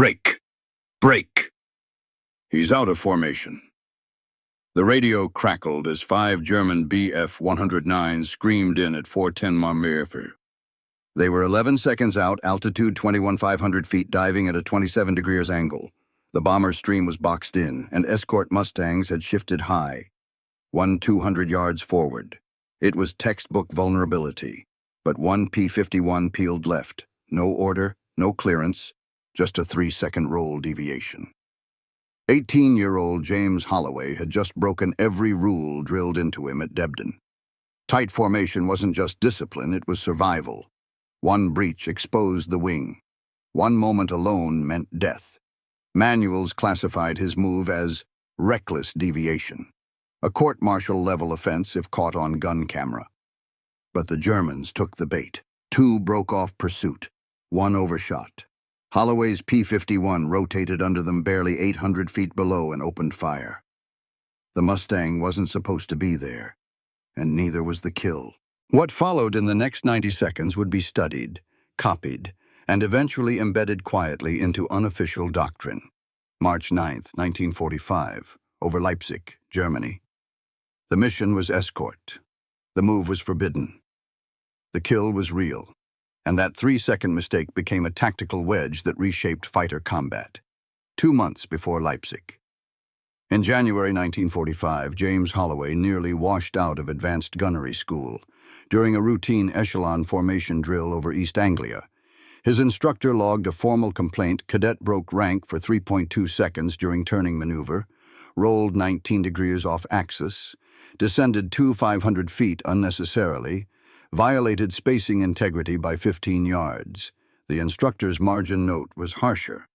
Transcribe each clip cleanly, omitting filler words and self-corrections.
Break! Break! He's out of formation. The radio crackled as 5 German Bf-109s screamed in at 410 mm. They were 11 seconds out, altitude 21,500 feet, diving at a 27 degrees angle. The bomber stream was boxed in, and escort Mustangs had shifted high, 200 yards forward. It was textbook vulnerability, but one P-51 peeled left. No order, no clearance, just a 3-second roll deviation. 18-year-old James Holloway had just broken every rule drilled into him at Debden. Tight formation wasn't just discipline, it was survival. One breach exposed the wing. One moment alone meant death. Manuals classified his move as reckless deviation, a court-martial level offense if caught on gun camera. But the Germans took the bait. 2 broke off pursuit. 1 overshot. Holloway's P-51 rotated under them barely 800 feet below and opened fire. The Mustang wasn't supposed to be there, and neither was the kill. What followed in the next 90 seconds would be studied, copied, and eventually embedded quietly into unofficial doctrine. March 9, 1945, over Leipzig, Germany. The mission was escort. The move was forbidden. The kill was real, and that 3-second mistake became a tactical wedge that reshaped fighter combat. 2 months before Leipzig. In January 1945, James Holloway nearly washed out of advanced gunnery school during a routine echelon formation drill over East Anglia. His instructor logged a formal complaint. Cadet broke rank for 3.2 seconds during turning maneuver, rolled 19 degrees off axis, descended 500 feet unnecessarily, violated spacing integrity by 15 yards. The instructor's margin note was harsher.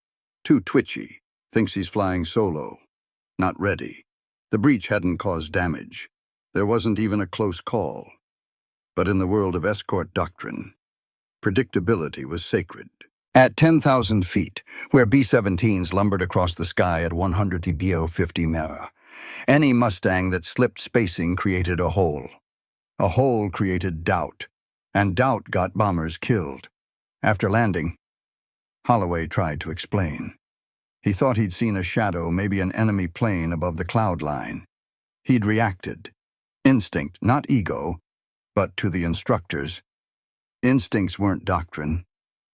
Too twitchy. Thinks he's flying solo. Not ready. The breach hadn't caused damage. There wasn't even a close call. But in the world of escort doctrine, predictability was sacred. At 10,000 feet, where B-17s lumbered across the sky at 100 TBO-50 mph, any Mustang that slipped spacing created a hole. A hole created doubt, and doubt got bombers killed. After landing, Holloway tried to explain. He thought he'd seen a shadow, maybe an enemy plane above the cloud line. He'd reacted. Instinct, not ego, but to the instructors. Instincts weren't doctrine.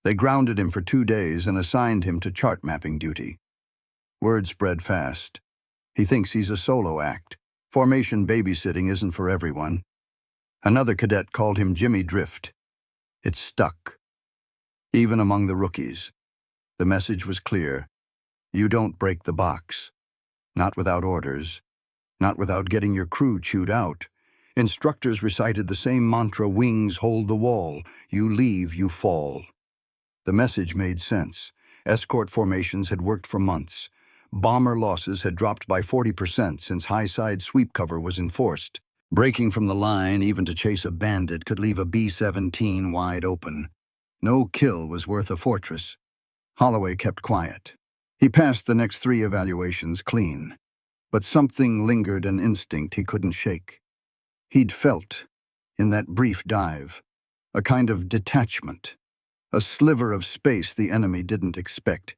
They grounded him for 2 days and assigned him to chart mapping duty. Word spread fast. He thinks he's a solo act. Formation babysitting isn't for everyone. Another cadet called him Jimmy Drift. It stuck. Even among the rookies. The message was clear. You don't break the box. Not without orders. Not without getting your crew chewed out. Instructors recited the same mantra: wings hold the wall. You leave, you fall. The message made sense. Escort formations had worked for months. Bomber losses had dropped by 40% since high-side sweep cover was enforced. Breaking from the line, even to chase a bandit, could leave a B-17 wide open. No kill was worth a fortress. Holloway kept quiet. He passed the next 3 evaluations clean. But something lingered, an instinct he couldn't shake. He'd felt, in that brief dive, a kind of detachment. A sliver of space the enemy didn't expect.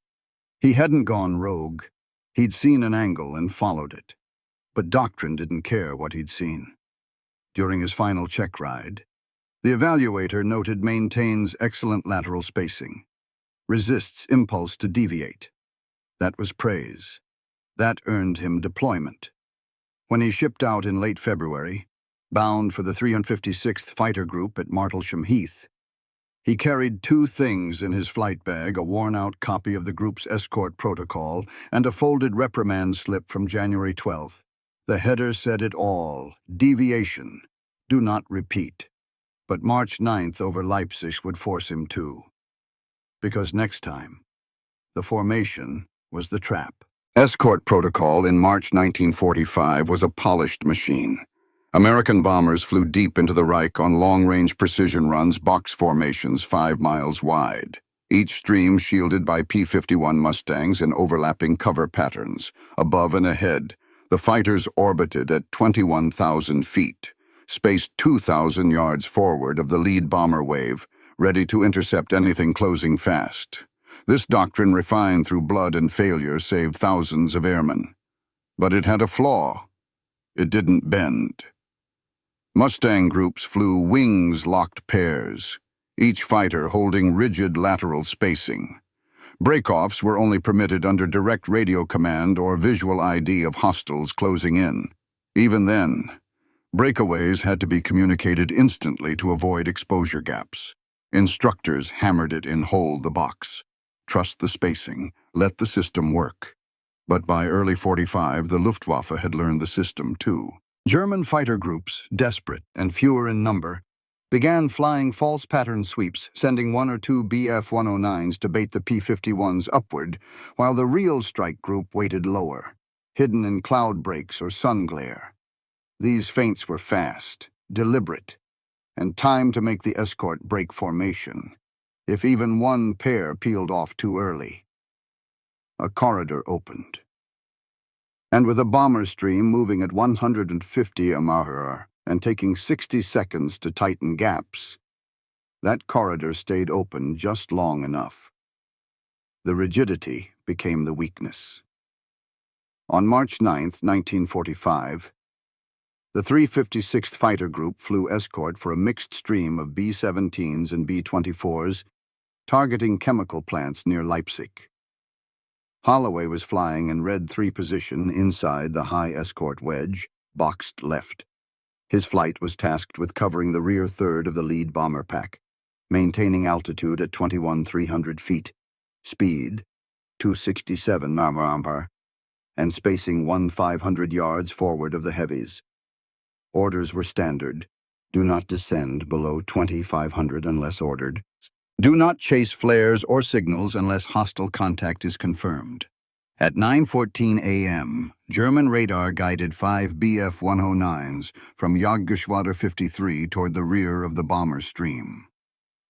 He hadn't gone rogue. He'd seen an angle and followed it. But doctrine didn't care what he'd seen. During his final check ride, the evaluator noted maintains excellent lateral spacing, resists impulse to deviate. That was praise. That earned him deployment. When he shipped out in late February, bound for the 356th Fighter Group at Martlesham Heath, he carried 2 things in his flight bag: a worn-out copy of the group's escort protocol and a folded reprimand slip from January 12th. The header said it all: deviation, do not repeat. But March 9th over Leipzig would force him to. Because next time, the formation was the trap. Escort protocol in March 1945 was a polished machine. American bombers flew deep into the Reich on long-range precision runs, box formations 5 miles wide, each stream shielded by P-51 Mustangs in overlapping cover patterns. Above and ahead, the fighters orbited at 21,000 feet, spaced 2,000 yards forward of the lead bomber wave, ready to intercept anything closing fast. This doctrine, refined through blood and failure, saved thousands of airmen. But it had a flaw. It didn't bend. Mustang groups flew wings-locked pairs, each fighter holding rigid lateral spacing. Breakoffs were only permitted under direct radio command or visual ID of hostiles closing in. Even then, breakaways had to be communicated instantly to avoid exposure gaps. Instructors hammered it in "hold the box." Trust the spacing, let the system work. But by early 45, the Luftwaffe had learned the system too. German fighter groups, desperate and fewer in number, began flying false pattern sweeps, sending one or two Bf-109s to bait the P-51s upward, while the real strike group waited lower, hidden in cloud breaks or sun glare. These feints were fast, deliberate, and timed to make the escort break formation. If even one pair peeled off too early, a corridor opened. And with a bomber stream moving at 150 mph and taking 60 seconds to tighten gaps, that corridor stayed open just long enough. The rigidity became the weakness. On March 9, 1945, the 356th Fighter Group flew escort for a mixed stream of B-17s and B-24s, targeting chemical plants near Leipzig. Holloway was flying in Red 3 position inside the high escort wedge, boxed left. His flight was tasked with covering the rear third of the lead bomber pack, maintaining altitude at 21,300 feet, speed 267 mph, and spacing 1,500 yards forward of the heavies. Orders were standard: do not descend below 2,500 unless ordered. Do not chase flares or signals unless hostile contact is confirmed. At 9:14 a.m., German radar guided 5 Bf-109s from Jagdgeschwader 53 toward the rear of the bomber stream.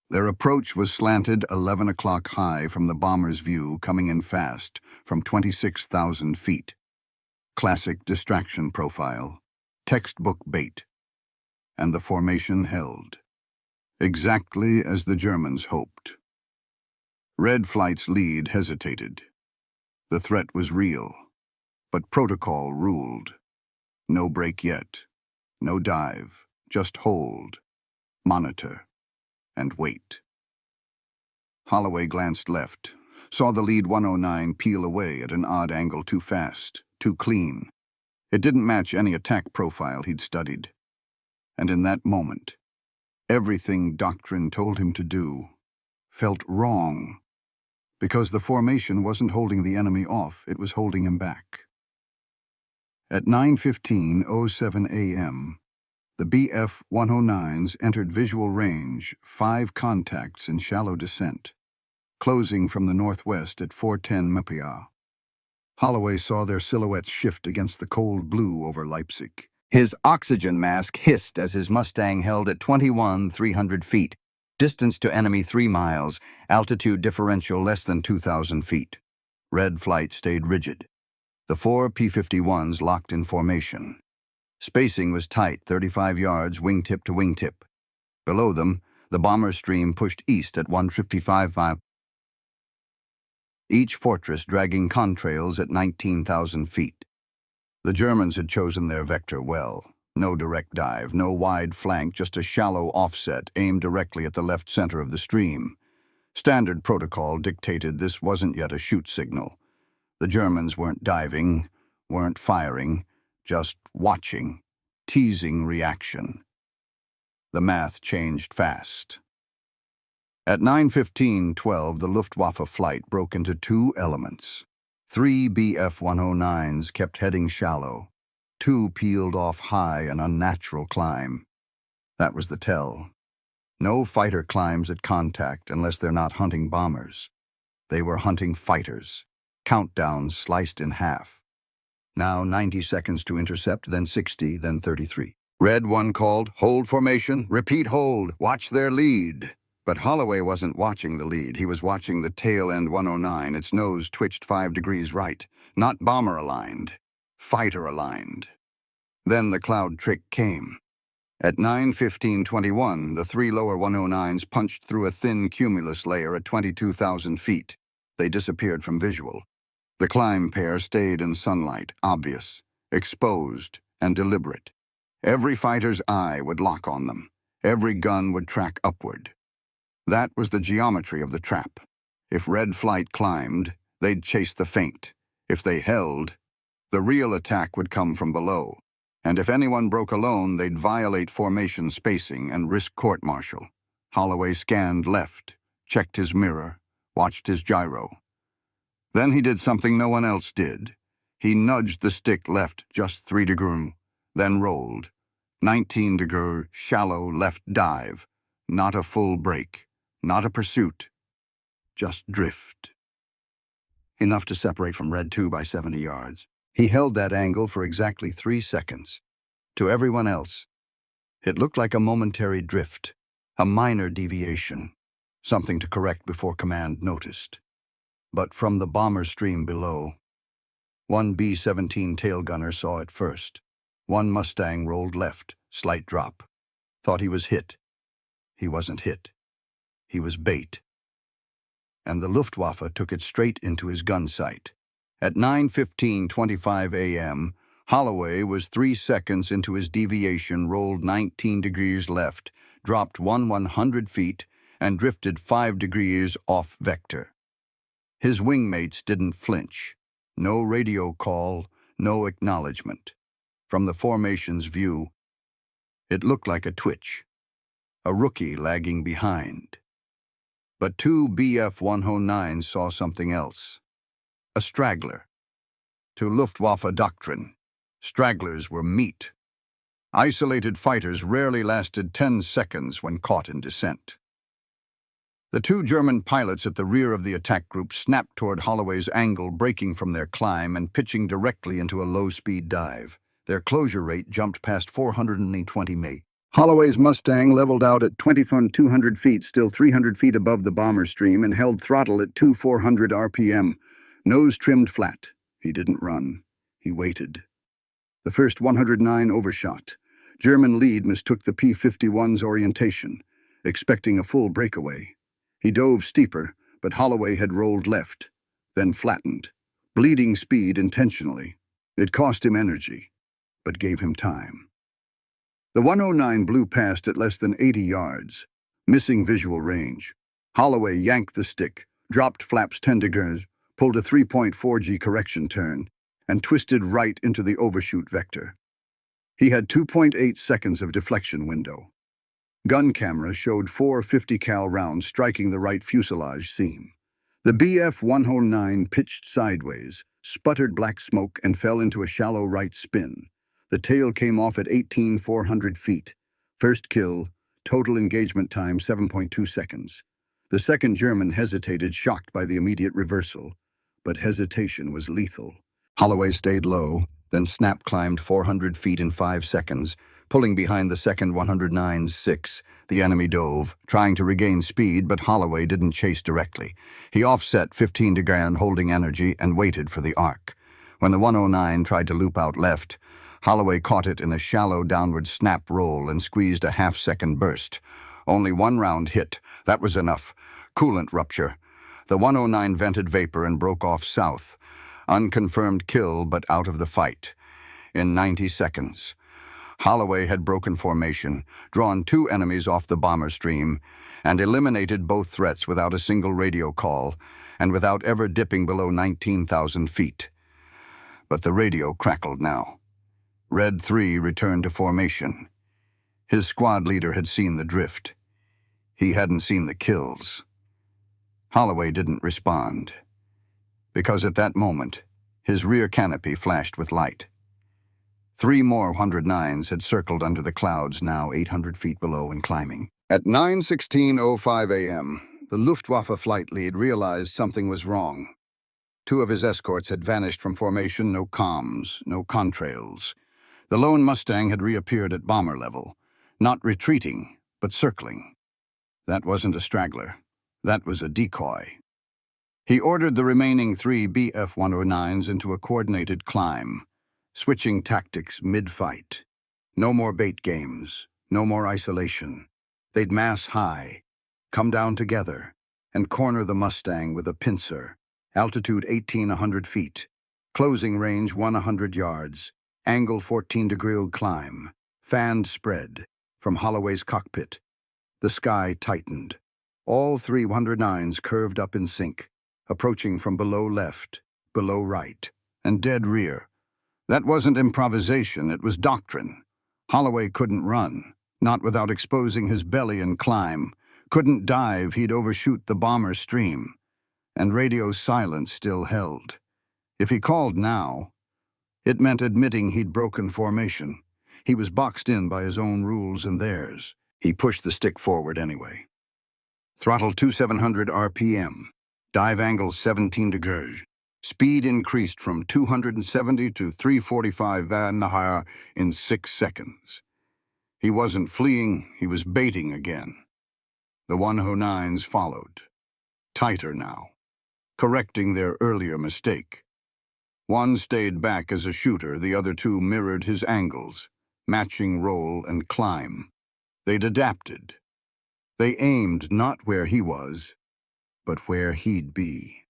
Their approach was slanted 11 o'clock high from the bomber's view, coming in fast from 26,000 feet. Classic distraction profile, textbook bait. And the formation held, exactly as the Germans hoped. Red Flight's lead hesitated. The threat was real, but protocol ruled. No break yet, no dive, just hold, monitor, and wait. Holloway glanced left, saw the lead 109 peel away at an odd angle, too fast, too clean. It didn't match any attack profile he'd studied. And in that moment, everything Doctrine told him to do felt wrong, because the formation wasn't holding the enemy off, it was holding him back. At 9:15:07 a.m., the Bf-109s entered visual range, 5 contacts in shallow descent, closing from the northwest at 410 mph. Holloway saw their silhouettes shift against the cold blue over Leipzig. His oxygen mask hissed as his Mustang held at 21,300 feet, distance to enemy 3 miles, altitude differential less than 2,000 feet. Red Flight stayed rigid. The 4 P-51s locked in formation. Spacing was tight, 35 yards wingtip to wingtip. Below them, the bomber stream pushed east at 155 mph. Each fortress dragging contrails at 19,000 feet. The Germans had chosen their vector well. No direct dive, no wide flank, just a shallow offset aimed directly at the left center of the stream. Standard protocol dictated this wasn't yet a shoot signal. The Germans weren't diving, weren't firing, just watching, teasing reaction. The math changed fast. At 9:15:12, the Luftwaffe flight broke into 2 elements. 3 Bf-109s kept heading shallow. 2 peeled off high, an unnatural climb. That was the tell. No fighter climbs at contact unless they're not hunting bombers. They were hunting fighters. Countdowns sliced in half. Now 90 seconds to intercept, then 60, then 33. Red 1 called, hold formation, repeat hold, watch their lead. But Holloway wasn't watching the lead. He was watching the tail end 109. Its nose twitched 5 degrees right. Not bomber-aligned, fighter-aligned. Then the cloud trick came. At 9:15:21, the 3 lower 109s punched through a thin cumulus layer at 22,000 feet. They disappeared from visual. The climb pair stayed in sunlight, obvious, exposed, and deliberate. Every fighter's eye would lock on them. Every gun would track upward. That was the geometry of the trap. If red flight climbed, they'd chase the feint. If they held, the real attack would come from below. And if anyone broke alone, they'd violate formation spacing and risk court-martial. Holloway scanned left, checked his mirror, watched his gyro. Then he did something no one else did. He nudged the stick left just 3 degrees, then rolled. 19 degree, shallow left dive. Not a full break, not a pursuit, just drift. Enough to separate from Red 2 by 70 yards. He held that angle for exactly 3 seconds. To everyone else, it looked like a momentary drift, a minor deviation, something to correct before command noticed. But from the bomber stream below, one B-17 tail gunner saw it first. One Mustang rolled left, slight drop. Thought he was hit. He wasn't hit. He was bait. And the Luftwaffe took it straight into his gun sight. At 9:15:25 a.m., Holloway was 3 seconds into his deviation, rolled 19 degrees left, dropped 100 feet, and drifted 5 degrees off vector. His wingmates didn't flinch. No radio call, no acknowledgement. From the formation's view, it looked like a twitch, a rookie lagging behind. But 2 Bf-109s saw something else. A straggler. To Luftwaffe doctrine, stragglers were meat. Isolated fighters rarely lasted 10 seconds when caught in descent. The 2 German pilots at the rear of the attack group snapped toward Holloway's angle, breaking from their climb and pitching directly into a low-speed dive. Their closure rate jumped past 420 mph. Holloway's Mustang leveled out at 200 feet, still 300 feet above the bomber stream, and held throttle at 400 RPM. Nose trimmed flat. He didn't run. He waited. The first 109 overshot. German lead mistook the P-51's orientation, expecting a full breakaway. He dove steeper, but Holloway had rolled left, then flattened, bleeding speed intentionally. It cost him energy, but gave him time. The 109 blew past at less than 80 yards, missing visual range. Holloway yanked the stick, dropped flaps 10 degrees, pulled a 3.4G correction turn, and twisted right into the overshoot vector. He had 2.8 seconds of deflection window. Gun camera showed 4 50 cal rounds striking the right fuselage seam. The Bf-109 pitched sideways, sputtered black smoke, and fell into a shallow right spin. The tail came off at 18,400 feet. First kill, total engagement time 7.2 seconds. The second German hesitated, shocked by the immediate reversal. But hesitation was lethal. Holloway stayed low, then snap climbed 400 feet in 5 seconds, pulling behind the second 109's 6. The enemy dove, trying to regain speed, but Holloway didn't chase directly. He offset 15 degrees, holding energy, and waited for the arc. When the 109 tried to loop out left, Holloway caught it in a shallow downward snap roll and squeezed a half-second burst. Only 1 round hit. That was enough. Coolant rupture. The 109 vented vapor and broke off south. Unconfirmed kill, but out of the fight. In 90 seconds. Holloway had broken formation, drawn 2 enemies off the bomber stream, and eliminated both threats without a single radio call, and without ever dipping below 19,000 feet. But the radio crackled now. Red 3 returned to formation. His squad leader had seen the drift. He hadn't seen the kills. Holloway didn't respond, because at that moment, his rear canopy flashed with light. 3 more 109s had circled under the clouds, now 800 feet below and climbing. At 9:16:05 a.m., the Luftwaffe flight lead realized something was wrong. 2 of his escorts had vanished from formation, no comms, no contrails. The lone Mustang had reappeared at bomber level, not retreating, but circling. That wasn't a straggler. That was a decoy. He ordered the remaining 3 Bf-109s into a coordinated climb, switching tactics mid-fight. No more bait games, no more isolation. They'd mass high, come down together, and corner the Mustang with a pincer. Altitude 1,800 feet. Closing range 100 yards. Angle 14-degree climb. Fanned spread. From Holloway's cockpit. The sky tightened. All three 109s curved up in sync, approaching from below left, below right, and dead rear. That wasn't improvisation, it was doctrine. Holloway couldn't run, not without exposing his belly and climb. Couldn't dive, he'd overshoot the bomber stream. And radio silence still held. If he called now, it meant admitting he'd broken formation. He was boxed in by his own rules and theirs. He pushed the stick forward anyway. Throttle 2700 RPM. Dive angle 17 degrees. Speed increased from 270 to 345 Van in 6 seconds. He wasn't fleeing, he was baiting again. The 109s followed. Tighter now, correcting their earlier mistake. One stayed back as a shooter, the other two mirrored his angles, matching roll and climb. They'd adapted. They aimed not where he was, but where he'd be.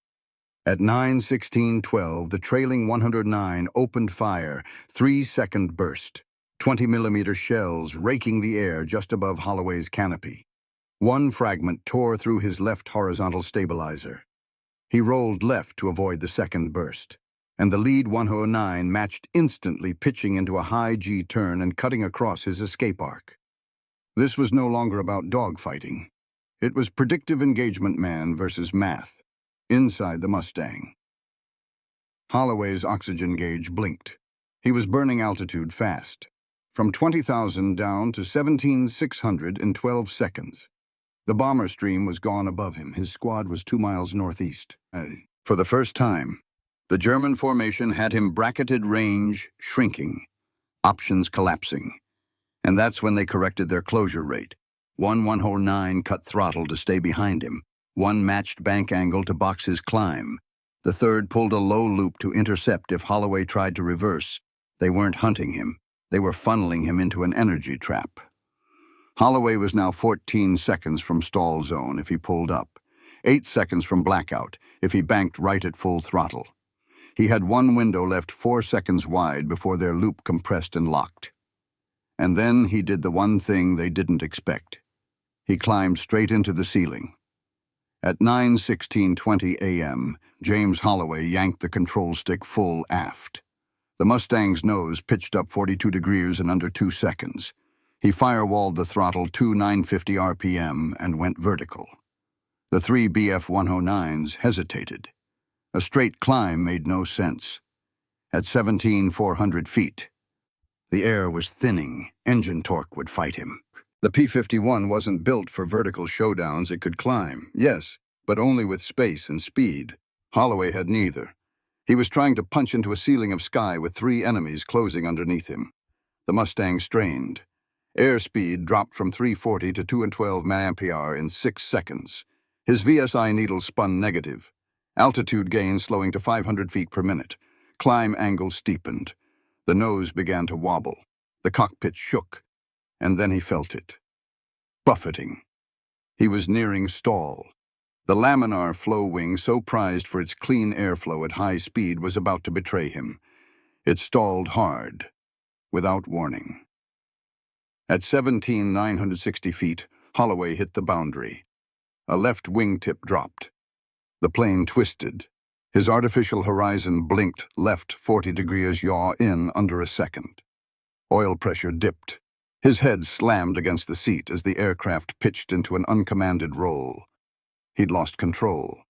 At 9:16:12, the trailing 109 opened fire, 3-second burst, 20-millimeter shells raking the air just above Holloway's canopy. One fragment tore through his left horizontal stabilizer. He rolled left to avoid the second burst, and the lead 109 matched instantly, pitching into a high G turn and cutting across his escape arc. This was no longer about dogfighting. It was predictive engagement man versus math, inside the Mustang. Holloway's oxygen gauge blinked. He was burning altitude fast, from 20,000 down to 17,600 in 12 seconds. The bomber stream was gone above him. His squad was 2 miles northeast. For the first time, the German formation had him bracketed, range shrinking, options collapsing. And that's when they corrected their closure rate. One 109 cut throttle to stay behind him. One matched bank angle to box his climb. The third pulled a low loop to intercept if Holloway tried to reverse. They weren't hunting him. They were funneling him into an energy trap. Holloway was now 14 seconds from stall zone if he pulled up, 8 seconds from blackout if he banked right at full throttle. He had one window left 4 seconds wide before their loop compressed and locked. And then he did the one thing they didn't expect. He climbed straight into the ceiling. At 9:16:20 a.m., James Holloway yanked the control stick full aft. The Mustang's nose pitched up 42 degrees in under 2 seconds. He firewalled the throttle to 950 RPM and went vertical. The 3 BF-109s hesitated. A straight climb made no sense. At 17,400 feet, the air was thinning. Engine torque would fight him. The P-51 wasn't built for vertical showdowns. It could climb, yes, but only with space and speed. Holloway had neither. He was trying to punch into a ceiling of sky with 3 enemies closing underneath him. The Mustang strained. Airspeed dropped from 340 to 212 mph in 6 seconds. His VSI needle spun negative. Altitude gain slowing to 500 feet per minute. Climb angle steepened. The nose began to wobble. The cockpit shook. And then he felt it. Buffeting. He was nearing stall. The laminar flow wing, so prized for its clean airflow at high speed, was about to betray him. It stalled hard, without warning. At 17,960 feet, Holloway hit the boundary. A left wingtip dropped. The plane twisted. His artificial horizon blinked left 40 degrees yaw in under a second. Oil pressure dipped. His head slammed against the seat as the aircraft pitched into an uncommanded roll. He'd lost control.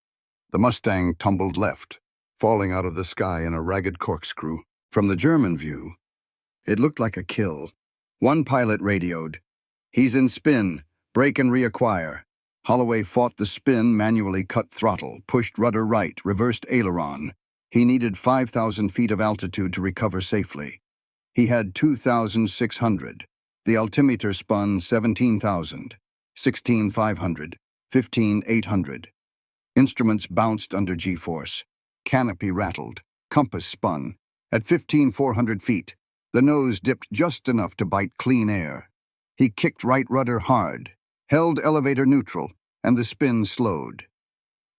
The Mustang tumbled left, falling out of the sky in a ragged corkscrew. From the German view, it looked like a kill. One pilot radioed, "He's in spin. Brake and reacquire." Holloway fought the spin, manually cut throttle, pushed rudder right, reversed aileron. He needed 5,000 feet of altitude to recover safely. He had 2,600. The altimeter spun 17,000, 16,500, 15,800. Instruments bounced under G-force. Canopy rattled. Compass spun. At 15,400 feet, the nose dipped just enough to bite clean air. He kicked right rudder hard, held elevator neutral, and the spin slowed.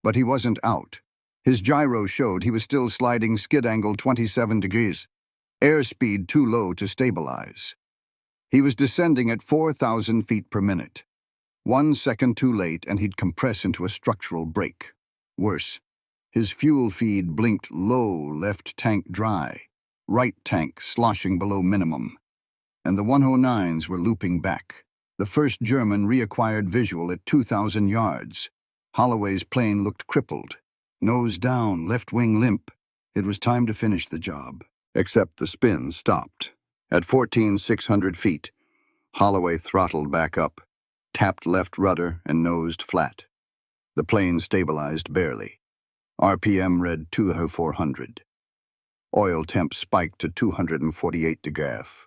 But he wasn't out. His gyro showed he was still sliding skid angle 27 degrees, airspeed too low to stabilize. He was descending at 4,000 feet per minute. 1 second too late and he'd compress into a structural break. Worse, his fuel feed blinked low, left tank dry, right tank sloshing below minimum, and the 109s were looping back. The first German reacquired visual at 2,000 yards. Holloway's plane looked crippled. Nose down, left wing limp. It was time to finish the job. Except the spin stopped. At 14,600 feet, Holloway throttled back up, tapped left rudder, and nosed flat. The plane stabilized barely. RPM read 2,400. Oil temp spiked to 248 degrees.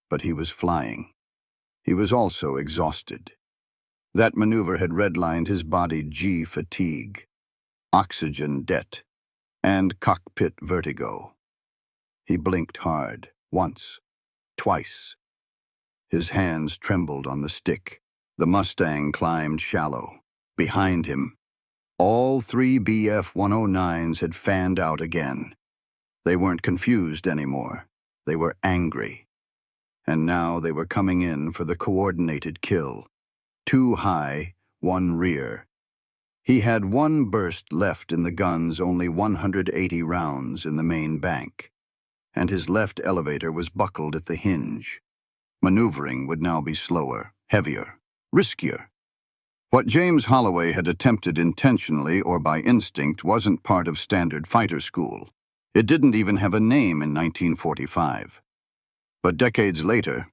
But he was flying. He was also exhausted. That maneuver had redlined his body G fatigue, oxygen debt, and cockpit vertigo. He blinked hard, once, twice. His hands trembled on the stick. The Mustang climbed shallow. Behind him, all 3 BF-109s had fanned out again. They weren't confused anymore. They were angry. And now they were coming in for the coordinated kill. 2 high, 1 rear. He had 1 burst left in the gun's only 180 rounds in the main bank, and his left elevator was buckled at the hinge. Maneuvering would now be slower, heavier, riskier. What James Holloway had attempted intentionally or by instinct wasn't part of standard fighter school. It didn't even have a name in 1945. But decades later,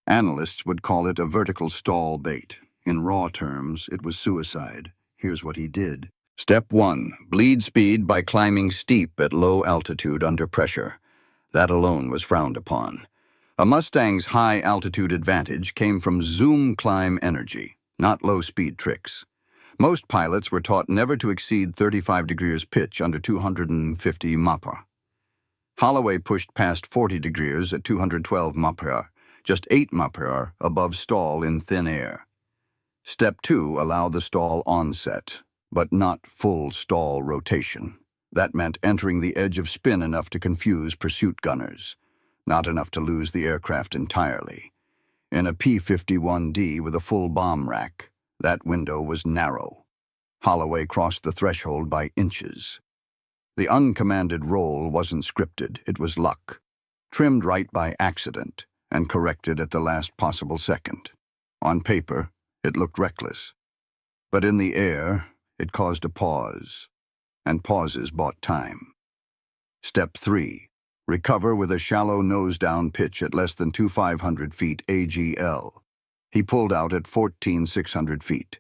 analysts would call it a vertical stall bait. In raw terms, it was suicide. Here's what he did. Step 1. Bleed speed by climbing steep at low altitude under pressure. That alone was frowned upon. A Mustang's high-altitude advantage came from zoom climb energy, not low-speed tricks. Most pilots were taught never to exceed 35 degrees pitch under 250 mph. Holloway pushed past 40 degrees at 212 mph, just 8 mph above stall in thin air. Step 2 allowed the stall onset, but not full stall rotation. That meant entering the edge of spin enough to confuse pursuit gunners, not enough to lose the aircraft entirely. In a P-51D with a full bomb rack, that window was narrow. Holloway crossed the threshold by inches. The uncommanded roll wasn't scripted, it was luck, trimmed right by accident and corrected at the last possible second. On paper, it looked reckless. But in the air, it caused a pause, and pauses bought time. Step 3. Recover with a shallow nose-down pitch at less than 2,500 feet AGL. He pulled out at 14,600 feet.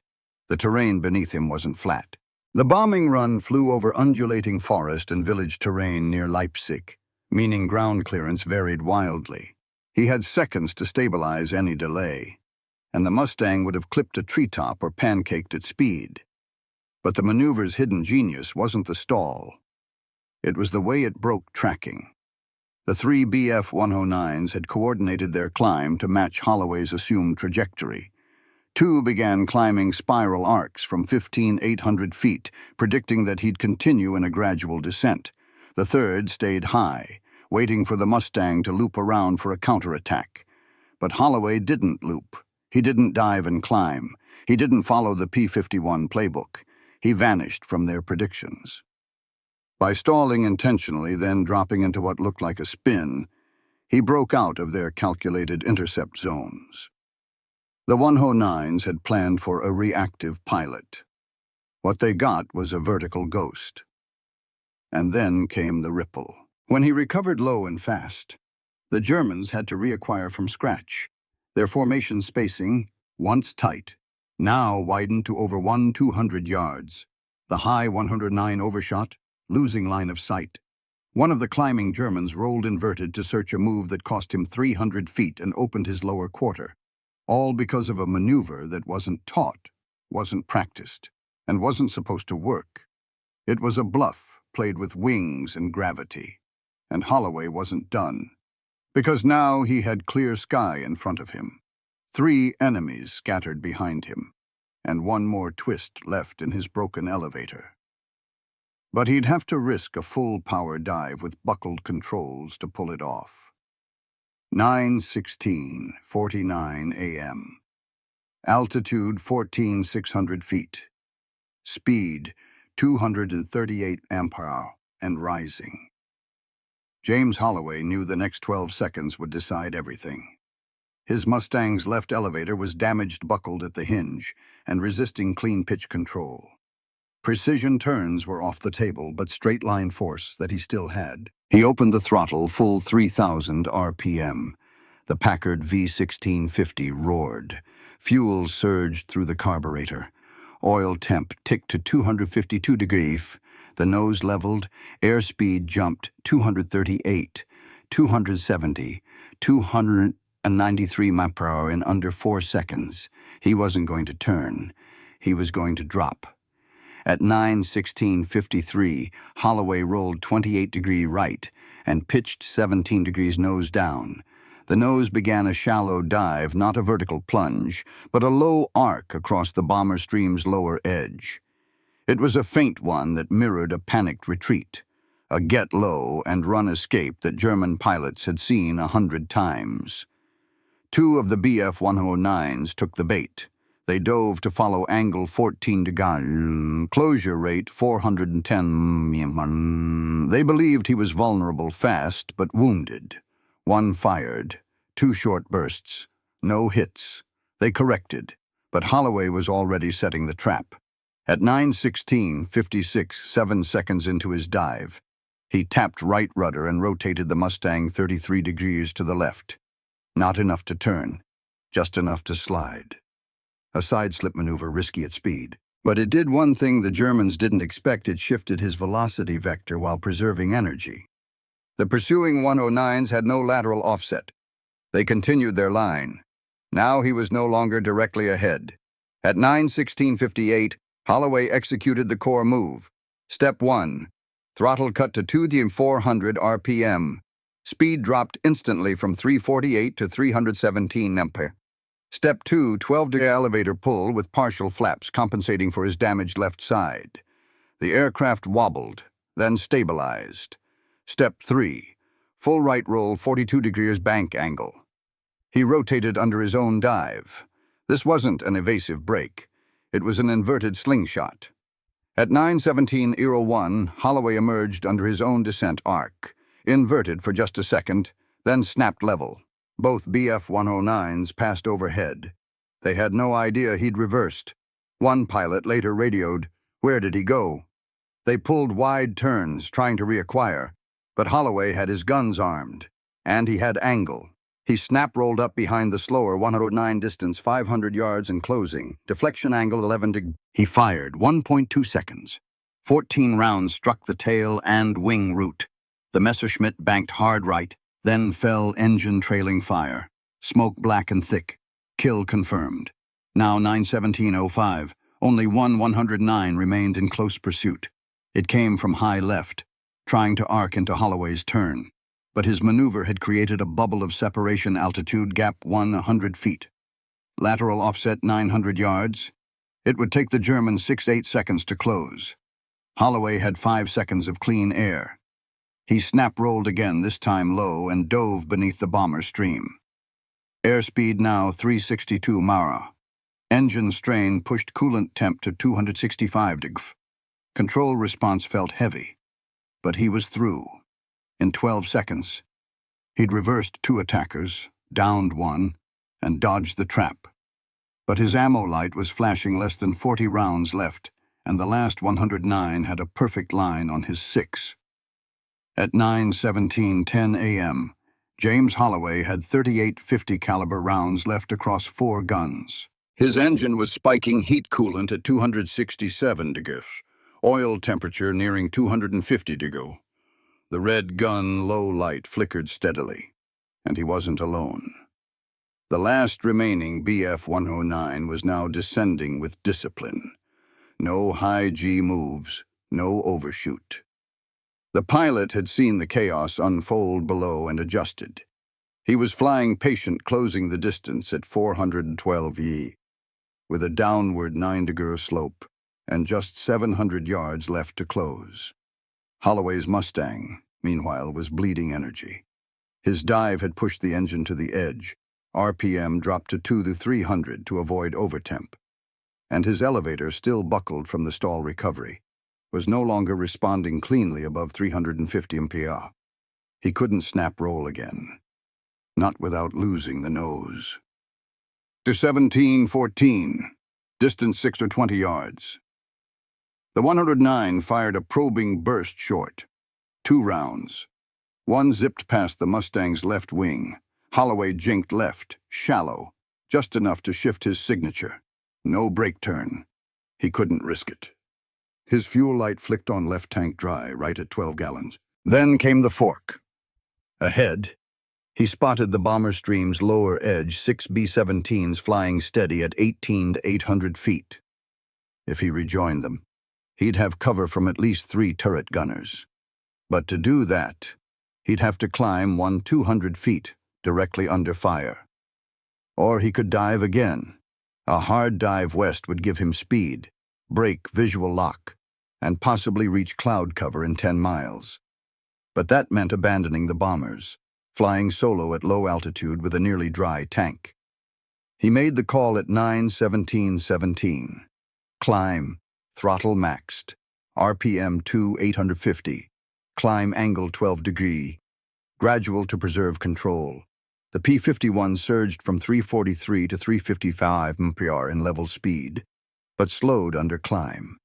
The terrain beneath him wasn't flat. The bombing run flew over undulating forest and village terrain near Leipzig, meaning ground clearance varied wildly. He had seconds to stabilize any delay, and the Mustang would have clipped a treetop or pancaked at speed. But the maneuver's hidden genius wasn't the stall. It was the way it broke tracking. The 3 BF-109s had coordinated their climb to match Holloway's assumed trajectory. 2 began climbing spiral arcs from 15,800 feet, predicting that he'd continue in a gradual descent. The third stayed high, waiting for the Mustang to loop around for a counterattack. But Holloway didn't loop. He didn't dive and climb. He didn't follow the P-51 playbook. He vanished from their predictions. By stalling intentionally, then dropping into what looked like a spin, he broke out of their calculated intercept zones. The 109s had planned for a reactive pilot. What they got was a vertical ghost. And then came the ripple. When he recovered low and fast, the Germans had to reacquire from scratch. Their formation spacing, once tight, now widened to over 200 yards. The high 109 overshot, losing line of sight. One of the climbing Germans rolled inverted to search a move that cost him 300 feet and opened his lower quarter. All because of a maneuver that wasn't taught, wasn't practiced, and wasn't supposed to work. It was a bluff played with wings and gravity. And Holloway wasn't done, because now he had clear sky in front of him, 3 enemies scattered behind him, and 1 more twist left in his broken elevator. But he'd have to risk a full power dive with buckled controls to pull it off. 9:16:49 a.m. Altitude 14,600 feet. Speed 238 mph and rising. James Holloway knew the next 12 seconds would decide everything. His Mustang's left elevator was damaged, buckled at the hinge, and resisting clean pitch control. Precision turns were off the table, but straight-line force that he still had. He opened the throttle full 3,000 RPM. The Packard V1650 roared. Fuel surged through the carburetor. Oil temp ticked to 252 degrees. The nose leveled. Airspeed jumped 238, 270, 293 mph in under 4 seconds. He wasn't going to turn. He was going to drop. At 9:16:53, Holloway rolled 28-degree right and pitched 17 degrees nose down. The nose began a shallow dive, not a vertical plunge, but a low arc across the bomber stream's lower edge. It was a faint one that mirrored a panicked retreat, a get low and run escape that German pilots had seen 100 times. Two of the Bf-109s took the bait. They dove to follow angle 14 degrees, closure rate 410. They believed he was vulnerable, fast, but wounded. One fired, 2 short bursts, no hits. They corrected, but Holloway was already setting the trap. At 9:16:56, 7 seconds into his dive, he tapped right rudder and rotated the Mustang 33 degrees to the left. Not enough to turn, just enough to slide. A side-slip maneuver risky at speed. But it did one thing the Germans didn't expect: it shifted his velocity vector while preserving energy. The pursuing 109s had no lateral offset. They continued their line. Now he was no longer directly ahead. At 9:16:58, Holloway executed the core move. Step 1. Throttle cut to 2,400 RPM. Speed dropped instantly from 348 to 317 mph. Step 2, 12-degree elevator pull with partial flaps compensating for his damaged left side. The aircraft wobbled, then stabilized. Step 3, full right roll 42 degrees bank angle. He rotated under his own dive. This wasn't an evasive brake. It was an inverted slingshot. At 9:17:01, Holloway emerged under his own descent arc, inverted for just a second, then snapped level. Both Bf-109s passed overhead. They had no idea he'd reversed. One pilot later radioed, "Where did he go?" They pulled wide turns, trying to reacquire, but Holloway had his guns armed, and he had angle. He snap-rolled up behind the slower 109 distance 500 yards and closing, deflection angle 11 degrees. He fired 1.2 seconds. 14 rounds struck the tail and wing root. The Messerschmitt banked hard right, then fell engine trailing fire. Smoke black and thick. Kill confirmed. Now 9:17:05. Only one 109 remained in close pursuit. It came from high left, trying to arc into Holloway's turn. But his maneuver had created a bubble of separation. Altitude gap 100 feet. Lateral offset 900 yards. It would take the Germans 6-8 seconds to close. Holloway had 5 seconds of clean air. He snap-rolled again, this time low, and dove beneath the bomber stream. Airspeed now 362 mph. Engine strain pushed coolant temp to 265 degrees. Control response felt heavy, but he was through. In 12 seconds, he'd reversed 2 attackers, downed 1, and dodged the trap. But his ammo light was flashing, less than 40 rounds left, and the last 109 had a perfect line on his 6. At 9:17:10 a.m., James Holloway had 38 .50 caliber rounds left across 4 guns. His engine was spiking heat coolant at 267 degrees, oil temperature nearing 250 degrees. The red gun low light flickered steadily, and he wasn't alone. The last remaining Bf-109 was now descending with discipline. No high G moves, no overshoot. The pilot had seen the chaos unfold below and adjusted. He was flying patient, closing the distance at 412 ye, with a downward 9-degree slope and just 700 yards left to close. Holloway's Mustang, meanwhile, was bleeding energy. His dive had pushed the engine to the edge. RPM dropped to 2 to 300 to avoid overtemp. And his elevator, still buckled from the stall recovery, was no longer responding cleanly above 350 mph. He couldn't snap roll again, not without losing the nose. To 1714, distance 6 or 20 yards. The 109 fired a probing burst short. 2 rounds. One zipped past the Mustang's left wing. Holloway jinked left, shallow, just enough to shift his signature. No brake turn. He couldn't risk it. His fuel light flicked on left tank dry, right at 12 gallons. Then came the fork. Ahead, he spotted the bomber stream's lower edge, 6 B-17s flying steady at 18 to 800 feet. If he rejoined them, he'd have cover from at least 3 turret gunners. But to do that, he'd have to climb 200 feet, directly under fire. Or he could dive again. A hard dive west would give him speed, brake visual lock, and possibly reach cloud cover in 10 miles. But that meant abandoning the bombers, flying solo at low altitude with a nearly dry tank. He made the call at 9:17:17. Climb, throttle maxed, RPM 850, climb angle 12 degree, gradual to preserve control. The P-51 surged from 343 to 355 mph in level speed, but slowed under climb.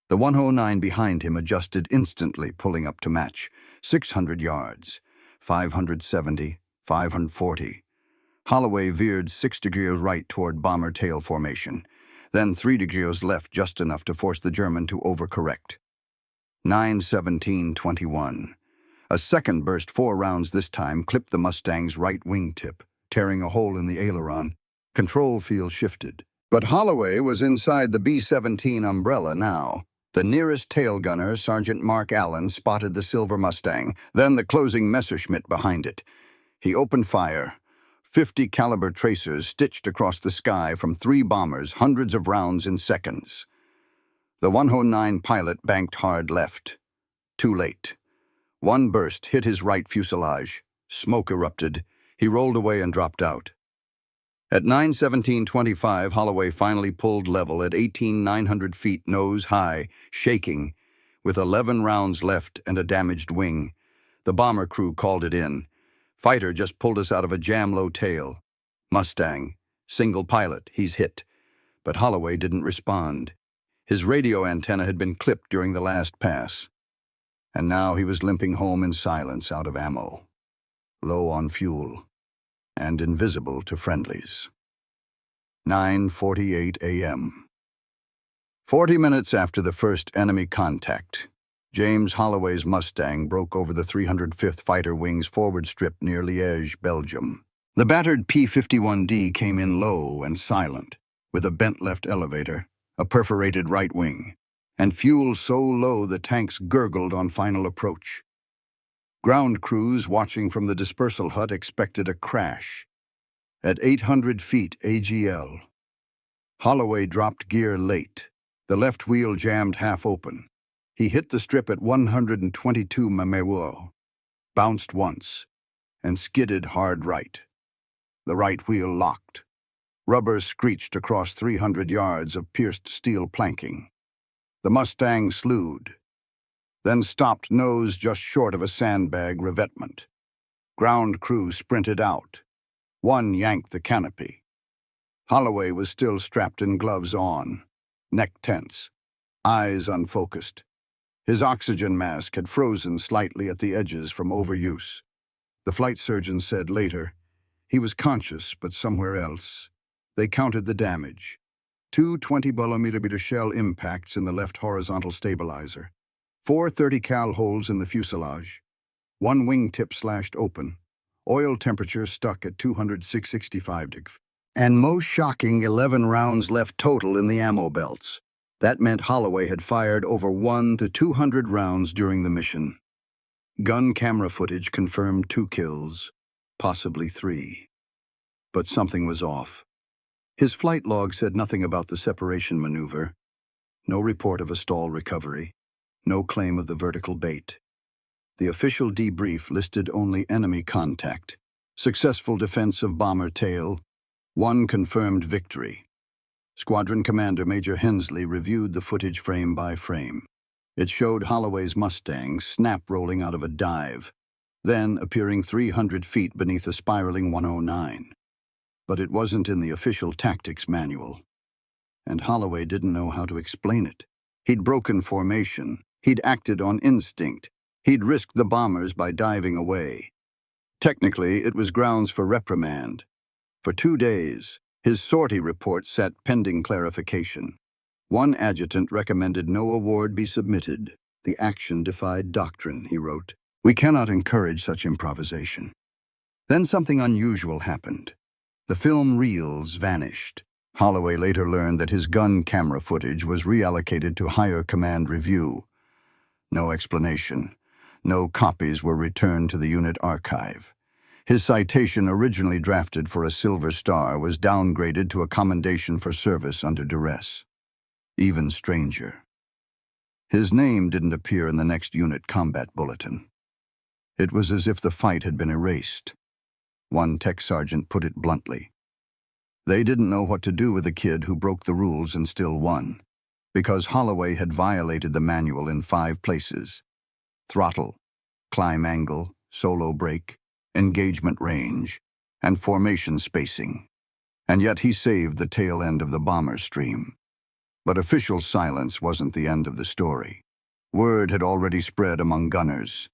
The 109 behind him adjusted instantly, pulling up to match. 600 yards, 570, 540. Holloway veered 6 degrees right toward bomber tail formation, then 3 degrees left, just enough to force the German to overcorrect. 9:17:21. A second burst, 4 rounds this time, clipped the Mustang's right wingtip, tearing a hole in the aileron. Control field shifted. But Holloway was inside the B-17 umbrella now. The nearest tail gunner, Sergeant Mark Allen, spotted the silver Mustang, then the closing Messerschmitt behind it. He opened fire. 50 caliber tracers stitched across the sky from 3 bombers, hundreds of rounds in seconds. The 109 pilot banked hard left. Too late. One burst hit his right fuselage. Smoke erupted. He rolled away and dropped out. At 9:17:25, Holloway finally pulled level at 18,900 feet, nose high, shaking, with 11 rounds left and a damaged wing. The bomber crew called it in. Fighter just pulled us out of a jam-low tail. Mustang, single pilot, he's hit. But Holloway didn't respond. His radio antenna had been clipped during the last pass. And now he was limping home in silence, out of ammo, low on fuel, and invisible to friendlies. 9:48 a.m. 40 minutes after the first enemy contact, James Holloway's Mustang broke over the 305th Fighter Wing's forward strip near Liège, Belgium. The battered P-51D came in low and silent, with a bent left elevator, a perforated right wing, and fuel so low the tanks gurgled on final approach. Ground crews watching from the dispersal hut expected a crash. At 800 feet AGL, Holloway dropped gear late. The left wheel jammed half open. He hit the strip at 122 mph, bounced once, and skidded hard right. The right wheel locked. Rubber screeched across 300 yards of pierced steel planking. The Mustang slewed, then stopped nose just short of a sandbag revetment. Ground crew sprinted out. One yanked the canopy. Holloway was still strapped in, gloves on, neck tense, eyes unfocused. His oxygen mask had frozen slightly at the edges from overuse. The flight surgeon said later, he was conscious, but somewhere else. They counted the damage. 2 20-millimeter shell impacts in the left horizontal stabilizer. 4 30-cal holes in the fuselage. 1 wingtip slashed open. Oil temperature stuck at 206.65 degrees. And most shocking, 11 rounds left total in the ammo belts. That meant Holloway had fired over 100 to 200 rounds during the mission. Gun camera footage confirmed 2 kills, possibly 3. But something was off. His flight log said nothing about the separation maneuver. No report of a stall recovery. No claim of the vertical bait. The official debrief listed only enemy contact, successful defense of bomber tail, one confirmed victory. Squadron Commander Major Hensley reviewed the footage frame by frame. It showed Holloway's Mustang snap rolling out of a dive, then appearing 300 feet beneath a spiraling 109. But it wasn't in the official tactics manual, and Holloway didn't know how to explain it. He'd broken formation, he'd acted on instinct, he'd risked the bombers by diving away. Technically, it was grounds for reprimand. For 2 days, his sortie report sat pending clarification. One adjutant recommended no award be submitted. The action defied doctrine, he wrote. We cannot encourage such improvisation. Then something unusual happened. The film reels vanished. Holloway later learned that his gun camera footage was reallocated to higher command review. No explanation. No copies were returned to the unit archive. His citation, originally drafted for a Silver Star, was downgraded to a commendation for service under duress. Even stranger. His name didn't appear in the next unit combat bulletin. It was as if the fight had been erased. One tech sergeant put it bluntly. They didn't know what to do with a kid who broke the rules and still won, because Holloway had violated the manual in 5 places: throttle, climb angle, solo brake, engagement range, and formation spacing. And yet he saved the tail end of the bomber stream. But official silence wasn't the end of the story. Word had already spread among gunners,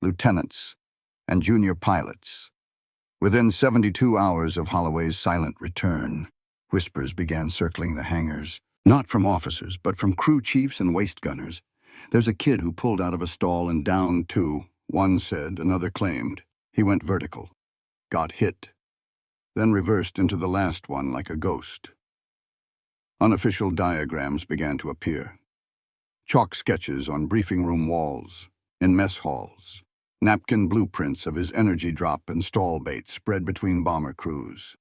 lieutenants, and junior pilots. Within 72 hours of Holloway's silent return, whispers began circling the hangars. Not from officers, but from crew chiefs and waist gunners. There's a kid who pulled out of a stall and downed 2. One said, another claimed. He went vertical, got hit, then reversed into the last one like a ghost. Unofficial diagrams began to appear. Chalk sketches on briefing room walls, in mess halls. Napkin blueprints of his energy drop and stall bait spread between bomber crews.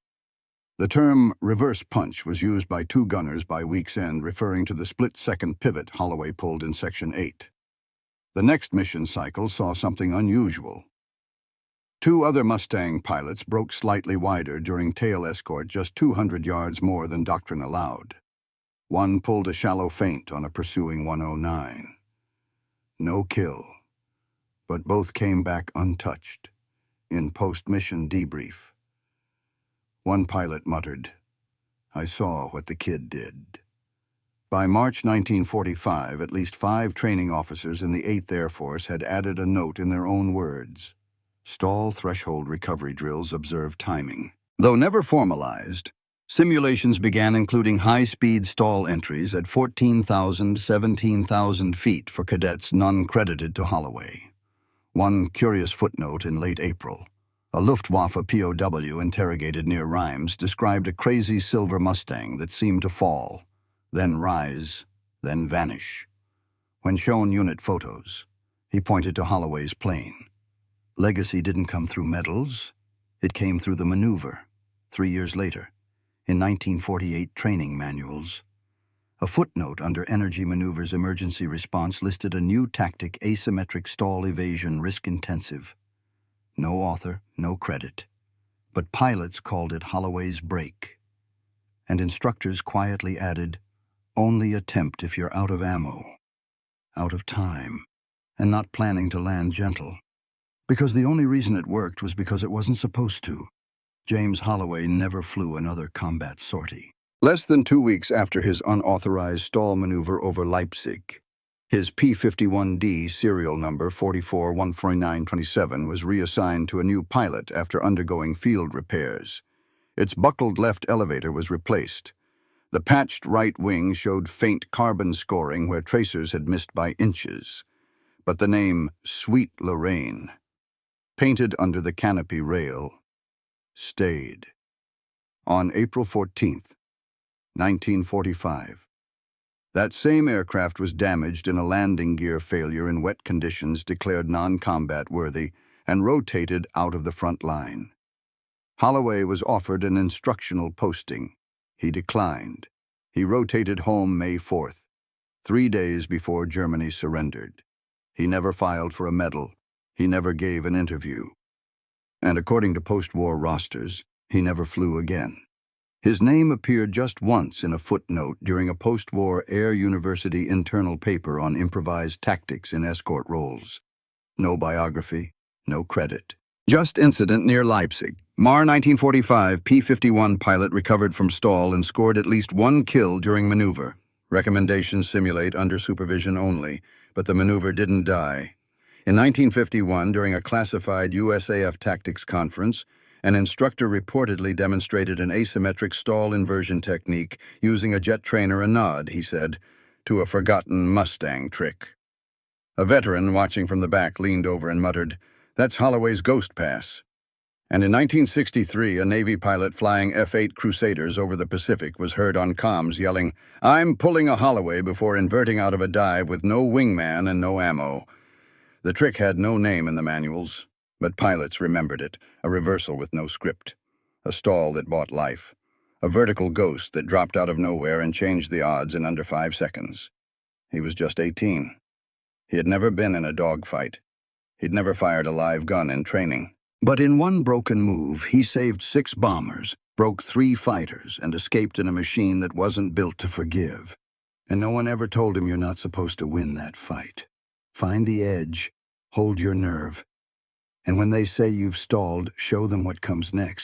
The term reverse punch was used by 2 gunners by week's end, referring to the split-second pivot Holloway pulled in Section 8. The next mission cycle saw something unusual. 2 other Mustang pilots broke slightly wider during tail escort just 200 yards more than Doctrine allowed. One pulled a shallow feint on a pursuing 109. No kill, but both came back untouched in post-mission debrief. One pilot muttered, "I saw what the kid did." By March 1945, at least 5 training officers in the 8th Air Force had added a note in their own words. Stall threshold recovery drills observe timing. Though never formalized, simulations began including high-speed stall entries at 14,000, 17,000 feet for cadets none credited to Holloway. One curious footnote in late April. A Luftwaffe POW interrogated near Reims described a crazy silver Mustang that seemed to fall, then rise, then vanish. When shown unit photos, he pointed to Holloway's plane. Legacy didn't come through medals. It came through the maneuver, 3 years later, in 1948 training manuals. A footnote under Energy Maneuvers Emergency Response listed a new tactic: asymmetric stall evasion, risk-intensive. No author, no credit. But pilots called it Holloway's break. And instructors quietly added, only attempt if you're out of ammo, out of time, and not planning to land gentle. Because the only reason it worked was because it wasn't supposed to. James Holloway never flew another combat sortie. Less than 2 weeks after his unauthorized stall maneuver over Leipzig, his P-51D serial number 4414927 was reassigned to a new pilot after undergoing field repairs. Its buckled left elevator was replaced. The patched right wing showed faint carbon scoring where tracers had missed by inches. But the name Sweet Lorraine, painted under the canopy rail, stayed. On April 14th, 1945, that same aircraft was damaged in a landing gear failure in wet conditions declared non-combat worthy and rotated out of the front line. Holloway was offered an instructional posting. He declined. He rotated home May 4th, 3 days before Germany surrendered. He never filed for a medal. He never gave an interview. And according to post-war rosters, he never flew again. His name appeared just once in a footnote during a post-war Air University internal paper on improvised tactics in escort roles. No biography, no credit. Just incident near Leipzig. Mar 1945, P-51 pilot recovered from stall and scored at least one kill during maneuver. Recommendations simulate under supervision only, but the maneuver didn't die. In 1951, during a classified USAF tactics conference, an instructor reportedly demonstrated an asymmetric stall inversion technique using a jet trainer a nod, he said, to a forgotten Mustang trick. A veteran watching from the back leaned over and muttered, "That's Holloway's ghost pass." And in 1963, a Navy pilot flying F-8 Crusaders over the Pacific was heard on comms yelling, "I'm pulling a Holloway," before inverting out of a dive with no wingman and no ammo. The trick had no name in the manuals, but pilots remembered it, a reversal with no script, a stall that bought life, a vertical ghost that dropped out of nowhere and changed the odds in under 5 seconds. He was just 18. He had never been in a dogfight. He'd never fired a live gun in training. But in one broken move, he saved 6 bombers, broke 3 fighters, and escaped in a machine that wasn't built to forgive. And no one ever told him you're not supposed to win that fight. Find the edge, hold your nerve, and when they say you've stalled, show them what comes next.